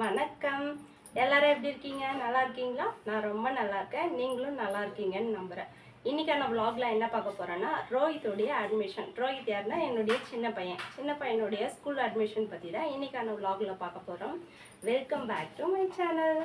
வணக்கம். எல்லாரும் எப்படி இருக்கீங்க? நல்லா இருக்கீங்களா? நான் ரொம்ப நல்லா இருக்கேன். நீங்களும் நல்லா இருக்கீங்கன்னு நம்புகிறேன். இன்றைக்கான vlogல என்ன பார்க்க போகிறேன்னா, ரோஹித்துடைய அட்மிஷன். ரோஹித் யாருன்னா என்னுடைய சின்ன பையன். சின்ன பையனுடைய ஸ்கூல் அட்மிஷன் பற்றி தான் இன்றைக்கான vlogல பார்க்க போகிறோம். Welcome back to my channel.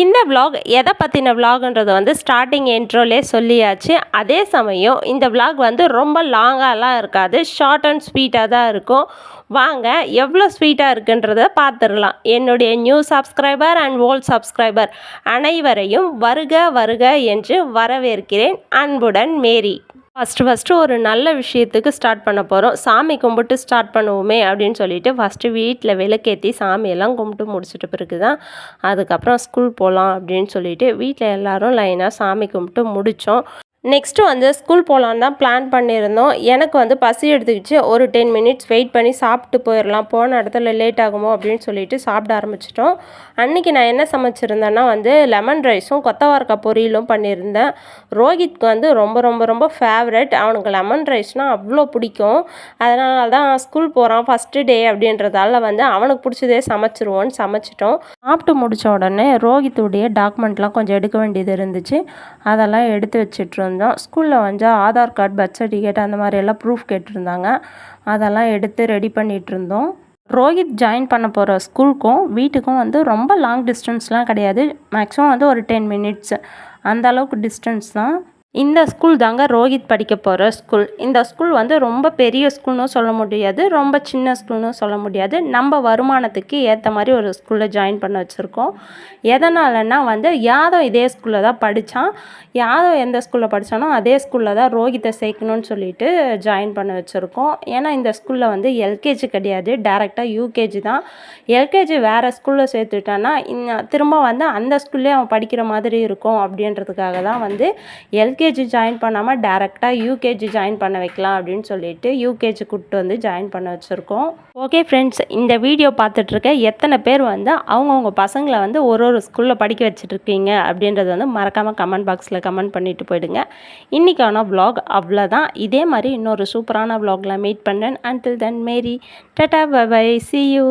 இந்த vlog எதை பற்றின vlogன்றதை வந்து ஸ்டார்டிங் இன்ட்ரோலே சொல்லியாச்சு. அதே சமயம் இந்த vlog வந்து ரொம்ப லாங்காலாம் இருக்காது, ஷார்ட் அண்ட் ஸ்வீட்டாக தான் இருக்கும். வாங்க எவ்வளோ ஸ்வீட்டாக இருக்குன்றதை பார்த்துடலாம். என்னுடைய new subscriber and volt subscriber அனைவரையும் வருக வருக என்று வரவேற்கிறேன். அன்புடன் மேரி. ஃபஸ்ட்டு ஒரு நல்ல விஷயத்துக்கு ஸ்டார்ட் பண்ண போகிறோம். சாமி கும்பிட்டு ஸ்டார்ட் பண்ணுவோமே அப்படின்னு சொல்லிட்டு ஃபஸ்ட்டு வீட்டில் விளக்கேற்றி சாமியெல்லாம் கும்பிட்டு முடிச்சிட்ட பிறகு தான் அதுக்கப்புறம் ஸ்கூல் போகலாம் அப்படின்னு சொல்லிட்டு வீட்டில் எல்லோரும் லைனாக சாமி கும்பிட்டு முடித்தோம். நெக்ஸ்ட்டு வந்து ஸ்கூல் போகலான்னு தான் பிளான் பண்ணியிருந்தோம். எனக்கு வந்து பசி எடுத்துக்கிச்சு. ஒரு 10 மினிட்ஸ் வெயிட் பண்ணி சாப்பிட்டு போயிடலாம், போன இடத்துல லேட் ஆகுமோ அப்படின்னு சொல்லிட்டு சாப்பிட ஆரம்பிச்சிட்டோம். அன்றைக்கி நான் என்ன சமைச்சிருந்தேன்னா வந்து லெமன் ரைஸும் கொத்தவரக்காய் பொரியலும் பண்ணியிருந்தேன். ரோஹித்க்கு வந்து ரொம்ப ரொம்ப ரொம்ப ஃபேவரட். அவனுக்கு லெமன் ரைஸ்னால் அவ்வளோ பிடிக்கும். அதனால தான் ஸ்கூல் போகிறான் ஃபஸ்ட்டு டே அப்படின்றதால வந்து அவனுக்கு பிடிச்சதே சமைச்சிருவோன்னு சமைச்சிட்டோம். சாப்பிட்டு முடித்த உடனே ரோஹித்துடைய டாக்குமெண்ட்லாம் கொஞ்சம் எடுக்க வேண்டியது இருந்துச்சு. அதெல்லாம் எடுத்து வச்சிட்ருந்தோம். ஸ்கூலில் வந்து ஆதார் கார்டு, பர்த் சர்டிஃபிகேட் அந்த மாதிரி எல்லாம் ப்ரூஃப் கேட்டிருந்தாங்க. அதெல்லாம் எடுத்து ரெடி பண்ணிகிட்டு இருந்தோம். ரோஹித் ஜாயின் பண்ண போகிற ஸ்கூலுக்கும் வீட்டுக்கும் வந்து ரொம்ப லாங் டிஸ்டன்ஸ்லாம் கிடையாது. மேக்ஸிமம் வந்து ஒரு 10 மினிட்ஸ் அந்த அளவுக்கு டிஸ்டன்ஸ் தான். இந்த ஸ்கூல் தாங்க ரோஹித் படிக்க போகிற ஸ்கூல். இந்த ஸ்கூல் வந்து ரொம்ப பெரிய ஸ்கூல்னு சொல்ல முடியாது, ரொம்ப சின்ன ஸ்கூல்னு சொல்ல முடியாது. நம்ம வருமானத்துக்கு ஏற்ற மாதிரி ஒரு ஸ்கூலில் ஜாயின் பண்ண வச்சுருக்கோம். எதனாலன்னா வந்து யாதவ் இதே ஸ்கூலில் தான் படித்தான். யாதவ் எந்த ஸ்கூலில் படித்தானோ அதே ஸ்கூலில் தான் ரோஹித்தை சேர்க்கணும்னு சொல்லிட்டு ஜாயின் பண்ண வச்சுருக்கோம். ஏன்னா இந்த ஸ்கூலில் வந்து எல்கேஜி கிடையாது, டேரெக்டாக யூகேஜி தான். எல்கேஜி வேறு ஸ்கூலில் சேர்த்துட்டான்னா திரும்ப வந்து அந்த ஸ்கூல்லே அவன் படிக்கிற மாதிரி இருக்கும் அப்படின்றதுக்காக தான் வந்து எல்கேஜி ஜாயின் பண்ணாமல் டேரெக்டாக யூகேஜி ஜாயின் பண்ண வைக்கலாம் அப்படின்னு சொல்லிட்டு யூகேஜி கூப்பிட்டு வந்து ஜாயின் பண்ண வச்சுருக்கோம். ஓகே ஃப்ரெண்ட்ஸ், இந்த வீடியோ பார்த்துட்ருக்க எத்தனை பேர் வந்து அவங்கவுங்க பசங்களை வந்து ஒரு ஸ்கூலில் படிக்க வச்சுட்ருக்கீங்க அப்படின்றது வந்து மறக்காமல் கமெண்ட் பாக்ஸில் கமெண்ட் பண்ணிவிட்டு போயிடுங்க. இன்றைக்கான vlog அவ்வளோதான். இதே மாதிரி இன்னொரு சூப்பரான vlogல மீட் பண்ணுறேன். until then Mary, tata, bye bye, see you.